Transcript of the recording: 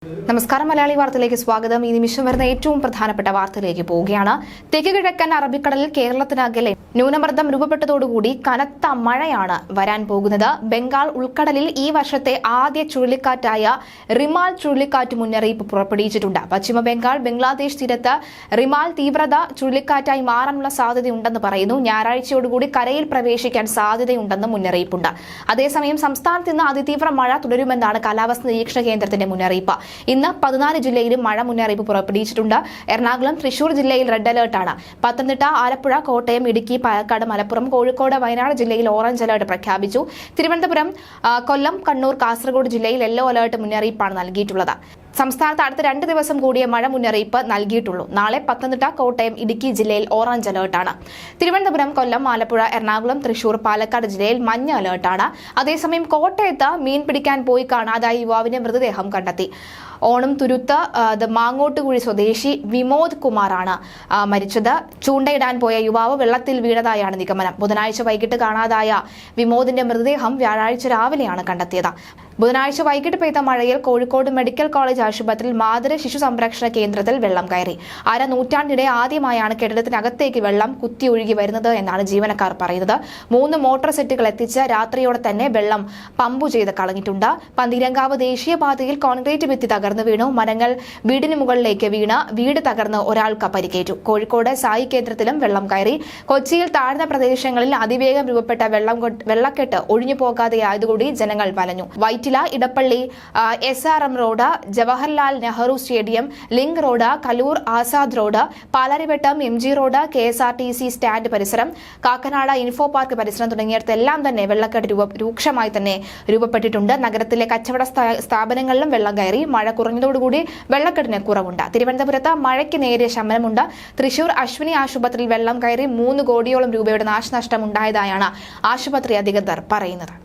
നമസ്കാരം. മലയാളി വാർത്തയിലേക്ക് സ്വാഗതം. ഈ നിമിഷം വരുന്ന ഏറ്റവും പ്രധാനപ്പെട്ട വാർത്തയിലേക്ക് പോവുകയാണ്. തെക്ക് കിഴക്കൻ അറബിക്കടലിൽ കേരളത്തിനകലെ ന്യൂനമർദ്ദം രൂപപ്പെട്ടതോടുകൂടി കനത്ത മഴയാണ് വരാൻ പോകുന്നത്. ബംഗാൾ ഉൾക്കടലിൽ ഈ വർഷത്തെ ആദ്യ ചുഴലിക്കാറ്റായ റിമാൽ ചുഴലിക്കാറ്റ് മുന്നറിയിപ്പ് പുറപ്പെടുവിച്ചിട്ടുണ്ട്. പശ്ചിമ ബംഗാൾ, ബംഗ്ലാദേശ് തീരത്ത് റിമാൽ തീവ്രത ചുഴലിക്കാറ്റായി മാറാനുള്ള സാധ്യതയുണ്ടെന്ന് പറയുന്നു. ഞായറാഴ്ചയോടുകൂടി കരയിൽ പ്രവേശിക്കാൻ സാധ്യതയുണ്ടെന്ന് മുന്നറിയിപ്പുണ്ട്. അതേസമയം സംസ്ഥാനത്ത് ഇന്ന് അതിതീവ്ര മഴ തുടരുമെന്നാണ് കാലാവസ്ഥാ നിരീക്ഷണ കേന്ദ്രത്തിന്റെ മുന്നറിയിപ്പ്. ഇന്ന് 14 ജില്ലയിലും മഴ മുന്നറിയിപ്പ് പുറപ്പെടുവിച്ചിട്ടുണ്ട്. എറണാകുളം, തൃശൂർ ജില്ലയിൽ റെഡ് അലർട്ടാണ്. പത്തനംതിട്ട, ആലപ്പുഴ, കോട്ടയം, ഇടുക്കി, പാലക്കാട്, മലപ്പുറം, കോഴിക്കോട്, വയനാട് ജില്ലയിൽ ഓറഞ്ച് അലർട്ട് പ്രഖ്യാപിച്ചു. തിരുവനന്തപുരം, കൊല്ലം, കണ്ണൂർ, കാസർഗോഡ് ജില്ലയിൽ യെല്ലോ അലർട്ട് മുന്നറിയിപ്പാണ് നൽകിയിട്ടുള്ളത്. സംസ്ഥാനത്ത് അടുത്ത 2 ദിവസം കൂടിയ മഴ മുന്നറിയിപ്പ് നൽകിയിട്ടുള്ളൂ. നാളെ പത്തനംതിട്ട, കോട്ടയം, ഇടുക്കി ജില്ലയിൽ ഓറഞ്ച് അലർട്ടാണ്. തിരുവനന്തപുരം, കൊല്ലം, ആലപ്പുഴ, എറണാകുളം, തൃശൂർ, പാലക്കാട് ജില്ലയിൽ മഞ്ഞ അലർട്ടാണ്. അതേസമയം കോട്ടയത്ത് മീൻ പിടിക്കാൻ പോയി കാണാതായ യുവാവിന്റെ മൃതദേഹം കണ്ടെത്തി. ഓണം തുരുത്ത് മാങ്ങോട്ടുകുഴി സ്വദേശി വിമോദ് കുമാറാണ് മരിച്ചത്. ചൂണ്ടയിടാൻ പോയ യുവാവ് വെള്ളത്തിൽ വീണതായാണ് നിഗമനം. ബുധനാഴ്ച വൈകിട്ട് കാണാതായ വിമോദിന്റെ മൃതദേഹം വ്യാഴാഴ്ച രാവിലെയാണ് കണ്ടെത്തിയത്. ബുധനാഴ്ച വൈകിട്ട് പെയ്ത മഴയിൽ കോഴിക്കോട് മെഡിക്കൽ കോളേജ് ആശുപത്രിയിൽ മാതൃ ശിശു സംരക്ഷണ കേന്ദ്രത്തിൽ വെള്ളം കയറി. നൂറ്റാണ്ടിടെ ആദ്യമായാണ് കെട്ടിടത്തിനകത്തേക്ക് വെള്ളം കുത്തിയൊഴുകി വരുന്നത് എന്നാണ് ജീവനക്കാർ പറയുന്നത്. 3 മോട്ടോർ സെറ്റുകൾ എത്തിച്ച് രാത്രിയോടെ തന്നെ വെള്ളം പമ്പു ചെയ്ത് കളഞ്ഞിട്ടുണ്ട്. പന്തീരങ്കാവ് ദേശീയപാതയിൽ കോൺക്രീറ്റ് ഭിത്തി തകർന്നു വീണു. മരങ്ങൾ വീടിന് മുകളിലേക്ക് വീണ് വീട് തകർന്ന് ഒരാൾക്ക് പരിക്കേറ്റു. കോഴിക്കോട് സായി കേന്ദ്രത്തിലും വെള്ളം കയറി. കൊച്ചിയിൽ താഴ്ന്ന പ്രദേശങ്ങളിൽ അതിവേഗം രൂപപ്പെട്ട വെള്ളക്കെട്ട് ഒഴിഞ്ഞു പോകാതെയായതുകൂടി ജനങ്ങൾ വലഞ്ഞു. Vyttila, Edappally, SRM road, Jawaharlal Nehru stadium, link road, Kaloor Azad road, Palarivattom, MG road, KSRTC stand പരിസരം, കാക്കനാട് ഇൻഫോ പാർക്ക് പരിസരം തുടങ്ങിയിടത്തെല്ലാം തന്നെ വെള്ളക്കെട്ട് രൂക്ഷമായി തന്നെ രൂപപ്പെട്ടിട്ടുണ്ട്. നഗരത്തിലെ കച്ചവട സ്ഥാപനങ്ങളിലും വെള്ളം കയറി. മഴ കുറഞ്ഞതോടുകൂടി വെള്ളക്കെട്ടിന് കുറവുണ്ട്. തിരുവനന്തപുരത്ത് മഴയ്ക്ക് നേരിയ ശമനമുണ്ട്. തൃശൂർ അശ്വിനി ആശുപത്രിയിൽ വെള്ളം കയറി 3 കോടിയോളം രൂപയുടെ നാശനഷ്ടം ഉണ്ടായതായാണ് ആശുപത്രി അധികൃതർ പറയുന്നത്.